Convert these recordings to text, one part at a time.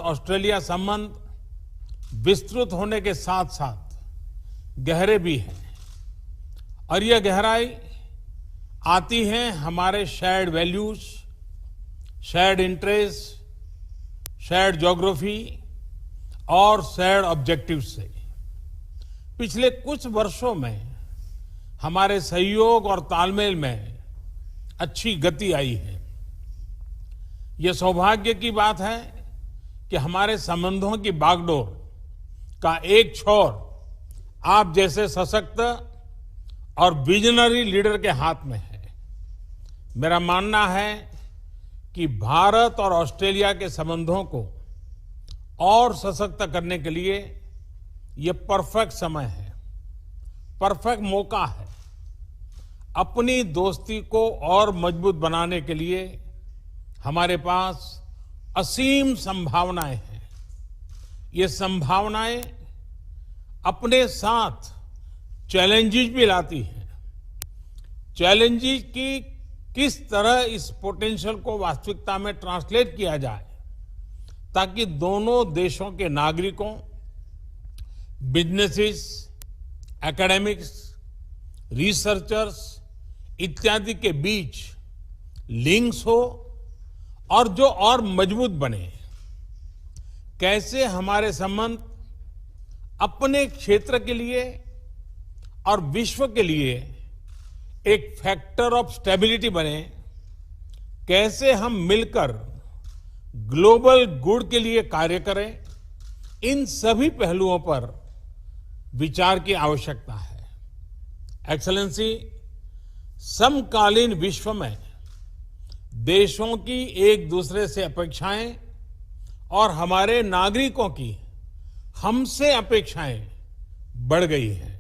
Australia संबंध विस्तृत होने के साथ साथ गहरे भी हैं और यह गहराई आती है हमारे shared values, shared interest, shared geography और शेयर्ड ऑब्जेक्टिव से। पिछले कुछ वर्षों में हमारे सहयोग और तालमेल में अच्छी गति आई है। यह सौभाग्य की बात है कि हमारे संबंधों की बागडोर का एक छोर आप जैसे सशक्त और विजनरी लीडर के हाथ में है। मेरा मानना है कि भारत और ऑस्ट्रेलिया के संबंधों को और सशक्त करने के लिए यह परफेक्ट समय है, परफेक्ट मौका है। अपनी दोस्ती को और मजबूत बनाने के लिए हमारे पास असीम संभावनाएं हैं। ये संभावनाएं अपने साथ चैलेंजेस भी लाती हैं। चैलेंजेस की किस तरह इस पोटेंशियल को वास्तविकता में ट्रांसलेट किया जाए ताकि दोनों देशों के नागरिकों, बिजनेसेस, एकेडमिक्स, रिसर्चर्स इत्यादि के बीच लिंक्स हो और जो और मजबूत बने। कैसे हमारे संबंध अपने क्षेत्र के लिए और विश्व के लिए एक फैक्टर ऑफ स्टेबिलिटी बने, कैसे हम मिलकर ग्लोबल गुड के लिए कार्य करें, इन सभी पहलुओं पर विचार की आवश्यकता है। एक्सेलेंसी, समकालीन विश्व में देशों की एक दूसरे से अपेक्षाएं और हमारे नागरिकों की हमसे अपेक्षाएं बढ़ गई हैं।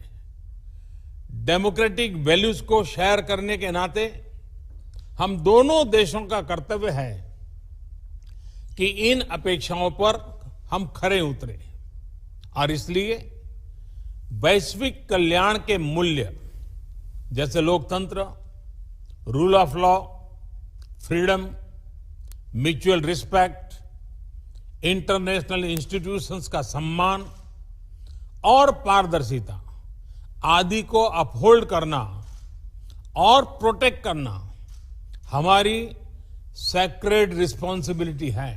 डेमोक्रेटिक वैल्यूज को शेयर करने के नाते हम दोनों देशों का कर्तव्य है कि इन अपेक्षाओं पर हम खरे उतरे और इसलिए वैश्विक कल्याण के मूल्य जैसे लोकतंत्र, rule of law, freedom, mutual respect, international institutions का सम्मान और पारदर्शिता आदि को अपहोल्ड करना और प्रोटेक्ट करना हमारी सैक्रेड रिस्पॉन्सिबिलिटी है।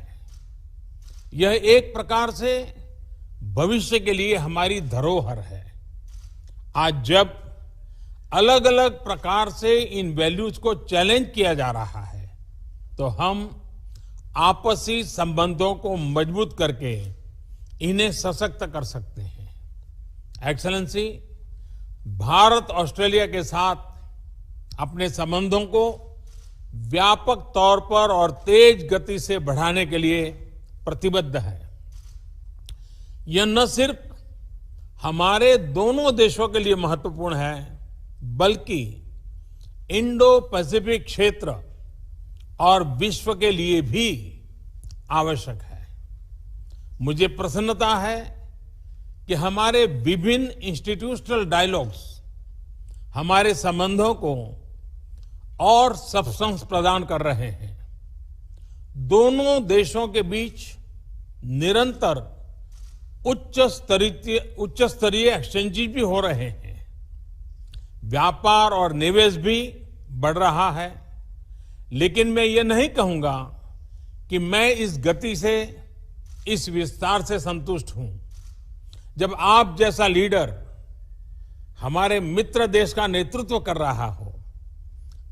यह एक प्रकार से भविष्य के लिए हमारी धरोहर है। आज जब अलग अलग प्रकार से इन वैल्यूज को चैलेंज किया जा रहा है तो हम आपसी संबंधों को मजबूत करके इन्हें सशक्त कर सकते हैं। एक्सेलेंसी, भारत ऑस्ट्रेलिया के साथ अपने संबंधों को व्यापक तौर पर और तेज गति से बढ़ाने के लिए प्रतिबद्ध है। यह न सिर्फ हमारे दोनों देशों के लिए महत्वपूर्ण है बल्कि इंडो पैसिफिक क्षेत्र और विश्व के लिए भी आवश्यक है। मुझे प्रसन्नता है कि हमारे विभिन्न इंस्टीट्यूशनल डायलॉग्स हमारे संबंधों को और सब्सटेंस प्रदान कर रहे हैं। दोनों देशों के बीच निरंतर उच्च स्तरीय एक्सचेंजेस भी हो रहे हैं। व्यापार और निवेश भी बढ़ रहा है। लेकिन मैं ये नहीं कहूंगा कि मैं इस गति से, इस विस्तार से संतुष्ट हूं। जब आप जैसा लीडर हमारे मित्र देश का नेतृत्व कर रहा हो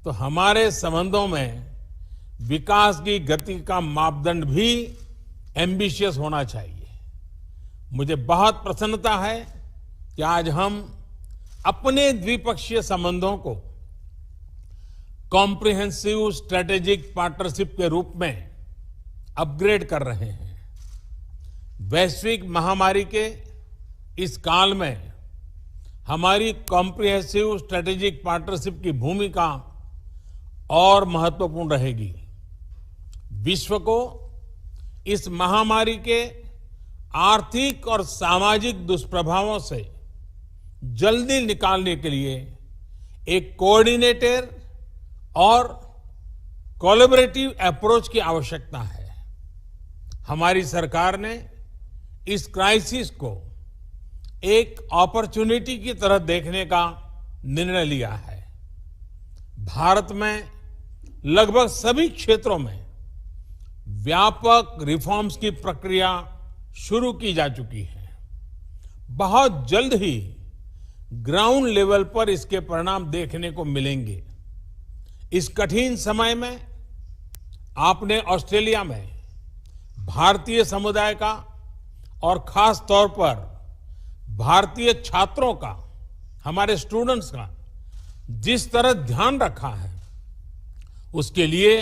तो हमारे संबंधों में विकास की गति का मापदंड भी एम्बिशियस होना चाहिए। मुझे बहुत प्रसन्नता है कि आज हम अपने द्विपक्षीय संबंधों को कॉम्प्रिहेंसिव स्ट्रेटेजिक पार्टनरशिप के रूप में अपग्रेड कर रहे हैं। वैश्विक महामारी के इस काल में हमारी कॉम्प्रिहेंसिव स्ट्रेटेजिक पार्टनरशिप की भूमिका और महत्वपूर्ण रहेगी। विश्व को इस महामारी के आर्थिक और सामाजिक दुष्प्रभावों से जल्दी निकालने के लिए एक कोऑर्डिनेटेड और कोलैबोरेटिव अप्रोच की आवश्यकता है। हमारी सरकार ने इस क्राइसिस को एक अपॉर्चुनिटी की तरह देखने का निर्णय लिया है। भारत में लगभग सभी क्षेत्रों में व्यापक रिफॉर्म्स की प्रक्रिया शुरू की जा चुकी है। बहुत जल्द ही ग्राउंड लेवल पर इसके परिणाम देखने को मिलेंगे। इस कठिन समय में आपने ऑस्ट्रेलिया में भारतीय समुदाय का और खास तौर पर भारतीय छात्रों का, हमारे स्टूडेंट्स का जिस तरह ध्यान रखा है, उसके लिए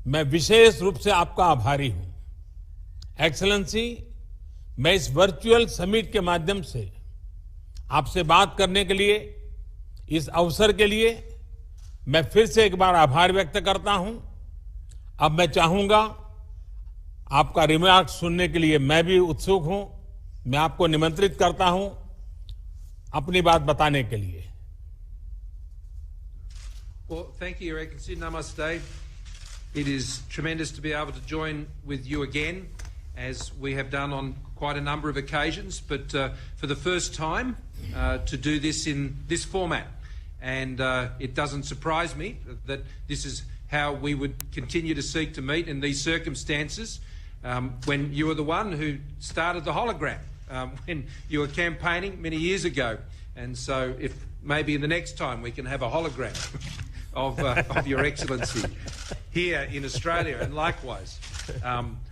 मैं विशेष रूप से आपका आभारी हूं। एक्सेलेंसी, मैं इस वर्चुअल समिट के माध्यम से आपसे बात करने के लिए, इस अवसर के लिए मैं फिर से एक बार आभार व्यक्त करता हूं। अब मैं चाहूंगा आपका रिमार्क सुनने के लिए मैं भी उत्सुक हूं। मैं आपको निमंत्रित करता हूं अपनी बात बताने के लिए। Well, thank you, Your Excellency. Namaste. It is tremendous to be able to join with you again, as we have done on quite a number of occasions, but for the first time to do this in this format. And it doesn't surprise me that this is how we would continue to seek to meet in these circumstances, when you were the one who started the hologram, when you were campaigning many years ago. And so if maybe in the next time we can have a hologram of Your Excellency here in Australia, and likewise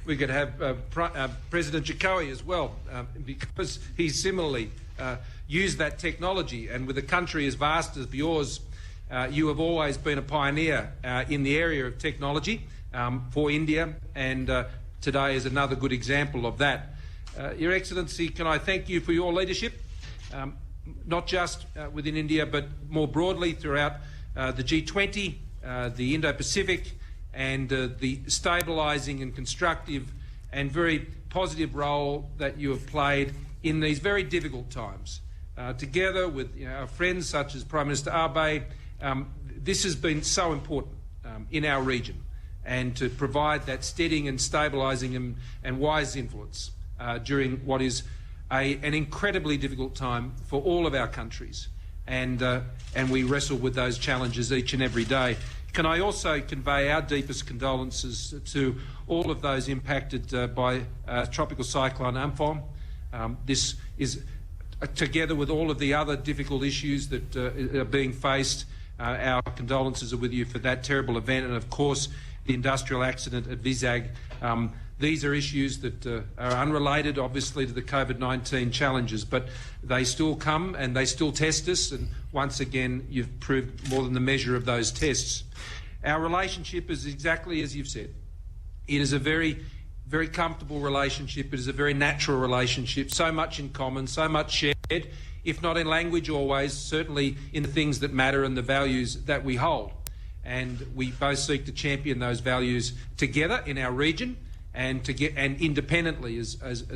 we could have President Jokowi as well, because he similarly used that technology. And with a country as vast as yours, you have always been a pioneer in the area of technology for India, and today is another good example of that. Your Excellency, can I thank you for your leadership, not just within India, but more broadly throughout the G20, the Indo-Pacific, and the stabilising and constructive and very positive role that you have played in these very difficult times. Together with our friends such as Prime Minister Abe, this has been so important in our region, and to provide that steadying and stabilising and wise influence during what is an incredibly difficult time for all of our countries. And we wrestle with those challenges each and every day. Can I also convey our deepest condolences to all of those impacted by Tropical Cyclone Amphan. This is, together with all of the other difficult issues that are being faced, our condolences are with you for that terrible event, and of course the industrial accident at Vizag. These are issues that are unrelated, obviously, to the COVID-19 challenges, but they still come and they still test us, and once again you've proved more than the measure of those tests. Our relationship is exactly as you've said. It is a very, very comfortable relationship. It is a very natural relationship, so much in common, so much shared, if not in language always, certainly in the things that matter and the values that we hold. And we both seek to champion those values together in our region, and independently as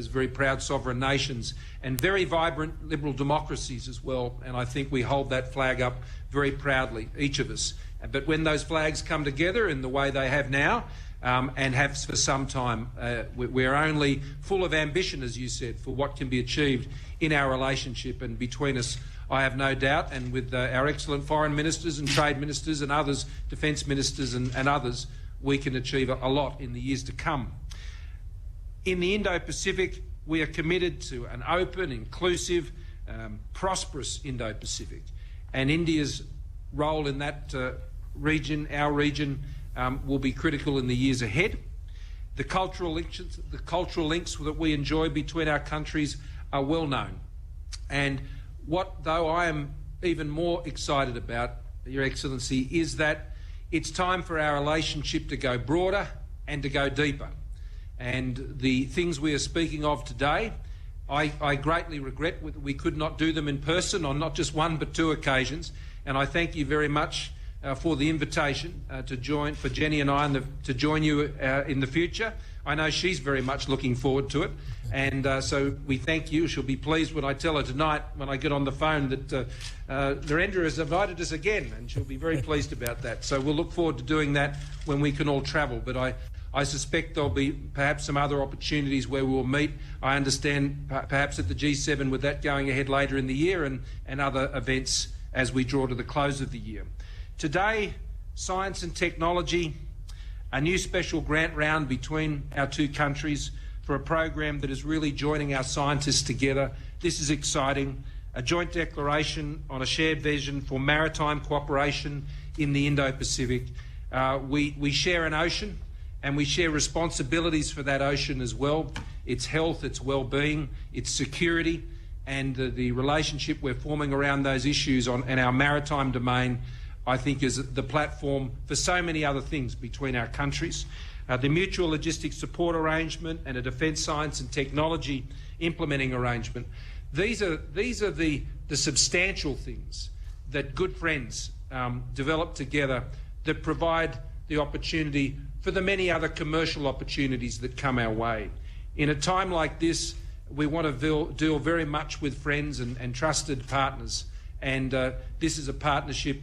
very proud sovereign nations and very vibrant liberal democracies as well. And I think we hold that flag up very proudly, each of us. But when those flags come together in the way they have now, and have for some time, we're only full of ambition, as you said, for what can be achieved in our relationship. And between us, I have no doubt, and with our excellent foreign ministers and trade ministers and others, defence ministers and others, we can achieve a lot in the years to come. In the Indo-Pacific, we are committed to an open, inclusive, prosperous Indo-Pacific. And India's role in that region, our region, will be critical in the years ahead. The cultural links that we enjoy between our countries are well known. And what, though, I am even more excited about, Your Excellency, is that it's time for our relationship to go broader and to go deeper. And the things we are speaking of today, I greatly regret we could not do them in person on not just one but two occasions. And I thank you very much for the invitation to join, for Jenny and I, to join you in the future. I know she's very much looking forward to it. And so we thank you. She'll be pleased when I tell her tonight, when I get on the phone, that Narendra has invited us again, and she'll be very pleased about that. So we'll look forward to doing that when we can all travel. But I I suspect there'll be perhaps some other opportunities where we will meet. I understand perhaps at the G7 with that going ahead later in the year and other events as we draw to the close of the year. Today, science and technology, a new special grant round between our two countries for a program that is really joining our scientists together. This is exciting. A joint declaration on a shared vision for maritime cooperation in the Indo-Pacific. We share an ocean and we share responsibilities for that ocean as well. Its health, its well-being, its security, and the relationship we're forming around those issues in our maritime domain, I think, is the platform for so many other things between our countries. The mutual logistics support arrangement and a defence science and technology implementing arrangement. These are the substantial things that good friends develop together that provide the opportunity for the many other commercial opportunities that come our way. In a time like this, we want to deal very much with friends and trusted partners, and this is a partnership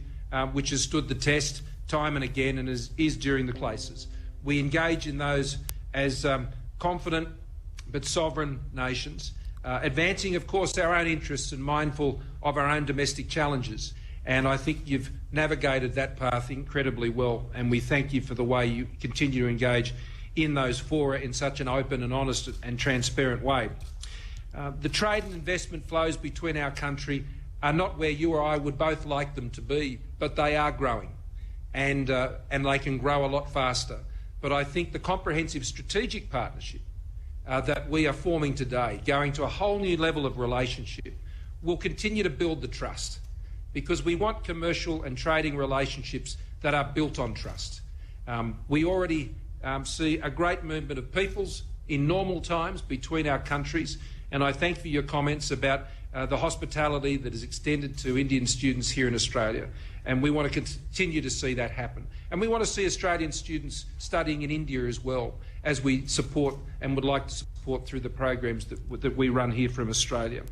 which has stood the test time and again and is during the crisis. We engage in those as confident but sovereign nations, advancing, of course, our own interests and mindful of our own domestic challenges. And I think you've navigated that path incredibly well, and we thank you for the way you continue to engage in those fora in such an open and honest and transparent way. The trade and investment flows between our country are not where you or I would both like them to be, but they are growing, and they can grow a lot faster. But I think the comprehensive strategic partnership that we are forming today, going to a whole new level of relationship, will continue to build the trust, because we want commercial and trading relationships that are built on trust. We already see a great movement of peoples in normal times between our countries, and I thank for your comments about the hospitality that is extended to Indian students here in Australia, and we want to continue to see that happen. And we want to see Australian students studying in India as well, as we support and would like to support through the programs that we run here from Australia.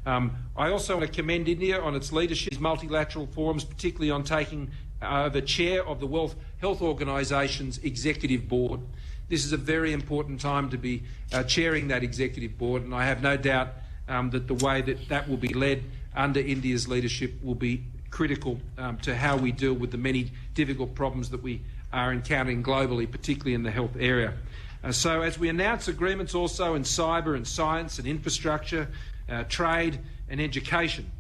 I also want to commend India on its leadership in multilateral forums, particularly on taking the chair of the World Health Organisation's executive board. This is a very important time to be chairing that executive board, and I have no doubt that the way that will be led under India's leadership will be critical to how we deal with the many difficult problems that we are encountering globally, particularly in the health area. So as we announce agreements also in cyber and science and infrastructure, trade and education,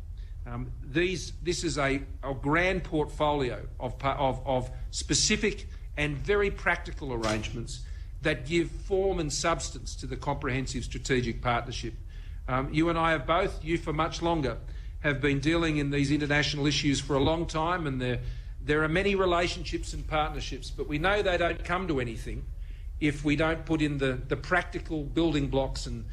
this is a grand portfolio of specific and very practical arrangements that give form and substance to the comprehensive strategic partnership. You and I have both, you for much longer, have been dealing in these international issues for a long time, and there are many relationships and partnerships, but we know they don't come to anything if we don't put in the practical building blocks and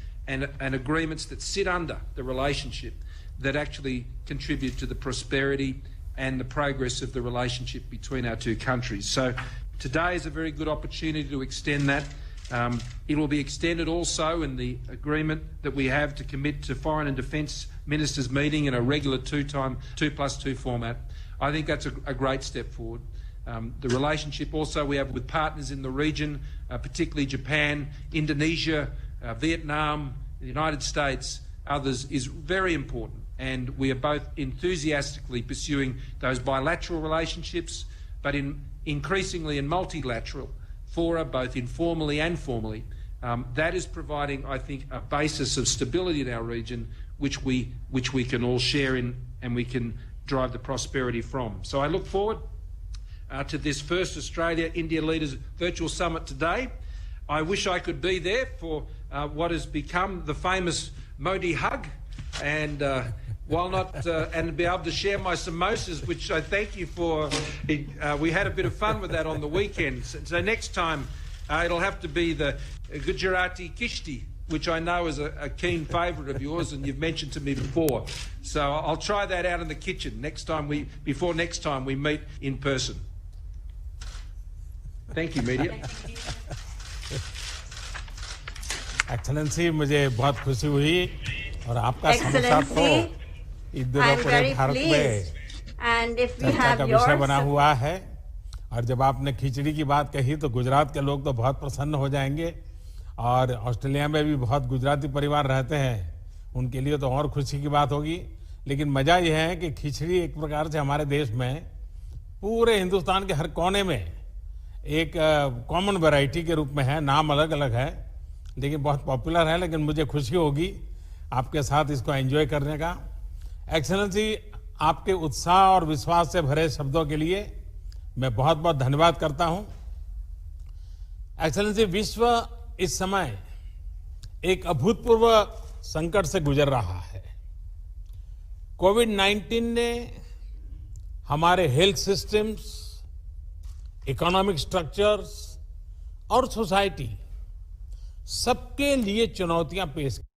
agreements that sit under the relationship that actually contribute to the prosperity and the progress of the relationship between our two countries. So today is a very good opportunity to extend that. It will be extended also in the agreement that we have to commit to Foreign and Defence Ministers meeting in a regular 2+2 format. I think that's a great step forward. The relationship also we have with partners in the region, particularly Japan, Indonesia, Vietnam, the United States, others, is very important. And we are both enthusiastically pursuing those bilateral relationships, but increasingly in multilateral fora, both informally and formally. That is providing, I think, a basis of stability in our region, which we can all share in and we can drive the prosperity from. So I look forward to this first Australia-India Leaders Virtual Summit today. I wish I could be there for what has become the famous Modi hug, and while not, and be able to share my samosas, which I thank you for. We had a bit of fun with that on the weekend. So next time it'll have to be the Gujarati Kishti, which I know is a keen favourite of yours, and you've mentioned to me before. So I'll try that out in the kitchen before next time we meet in person. Thank you, media. Excellency, मुझे बहुत खुशी हुई और आपका समोसा तो इस दिनों पूरे भारत में चर्चा का विषय बना हुआ है और जब आपने खिचड़ी की बात कही तो गुजरात के लोग तो बहुत प्रसन्न हो जाएंगे और ऑस्ट्रेलिया में भी बहुत गुजराती परिवार रहते हैं, उनके लिए तो और खुशी की बात होगी। लेकिन मजा यह है कि खिचड़ी एक प्रकार से हमारे देश में पूरे हिंदुस्तान के हर कोने में एक कॉमन वैरायटी के रूप में है। नाम अलग अलग है लेकिन बहुत पॉपुलर है। लेकिन मुझे खुशी होगी आपके साथ इसको एंजॉय करने का। एक्सेलेंसी, आपके उत्साह और विश्वास से भरे शब्दों के लिए मैं बहुत बहुत धन्यवाद करता हूं। एक्सेलेंसी, विश्व इस समय एक अभूतपूर्व संकट से गुजर रहा है। कोविड-19 ने हमारे हेल्थ सिस्टम्स, इकोनॉमिक स्ट्रक्चर्स और सोसाइटी सबके लिए चुनौतियां पेश की।